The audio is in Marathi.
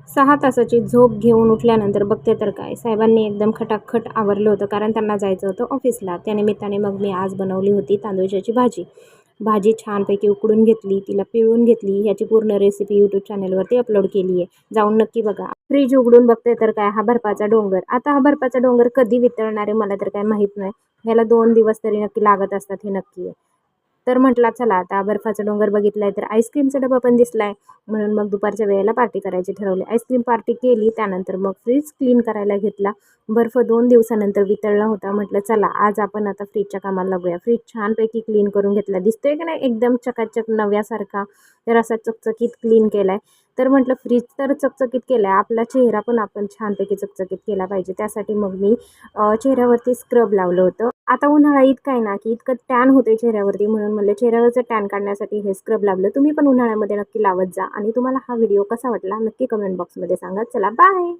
6 तासाची झोप घेऊन उठल्यानंतर बघते तर काय, साहेबांनी एकदम खटाखट आवरलं होतं कारण त्यांना जायचं होतं ऑफिसला. त्यानिमित्ताने मग मी आज बनवली होती तांदूळच्याची भाजी. भाजी छानपैकी उकडून घेतली, तिला पिळून घेतली. ह्याची पूर्ण रेसिपी यूट्यूब चॅनलवरती अपलोड केली आहे. जाऊन नक्की बघा. फ्रीज उघडून बघते तर काय, हा बर्फाचा डोंगर. आता हा बर्फाचा डोंगर कधी वितळणार आहे मला तर काय माहीत नाही. ह्याला 2 दिवस तरी नक्की लागत असतात हे नक्की आहे. तर म्हटलं चला आता बर्फाचा डोंगर बघितलाय तर आईस्क्रीमचा डबा पण दिसलाय. म्हणून मग दुपारच्या वेळेला पार्टी करायची ठरवली. आईस्क्रीम पार्टी केली. त्यानंतर मग फ्रीज क्लीन करायला घेतला. बर्फ 2 दिवसानंतर वितळला होता. म्हटलं चला आज आपण आता फ्रीजच्या कामाला लागूया. फ्रीज छानपैकी क्लीन करून घेतला. दिसतोय की नाही एकदम चकाचक नव्यासारखा. तर असा चकचकीत क्लीन केलाय. तर म्हटलं फ्रीज तर चकचकीत केलाय, आपला चेहरा पण आपण छानपैकी चकचकीत केला पाहिजे. त्यासाठी मग मी चेहऱ्यावरती स्क्रब लावलं होतं. आता उन्हाळा इतका आहे ना, की इतकं टॅन होते चेहऱ्यावरती म्हणून म्हणलं चेहऱ्यावरचं टॅन काढण्यासाठी हे स्क्रब लावलं. तुम्ही पण उन्हाळ्यामध्ये नक्की लावत जा आणि तुम्हाला हा व्हिडिओ कसा वाटला नक्की कमेंट बॉक्समध्ये सांगा. चला बाय.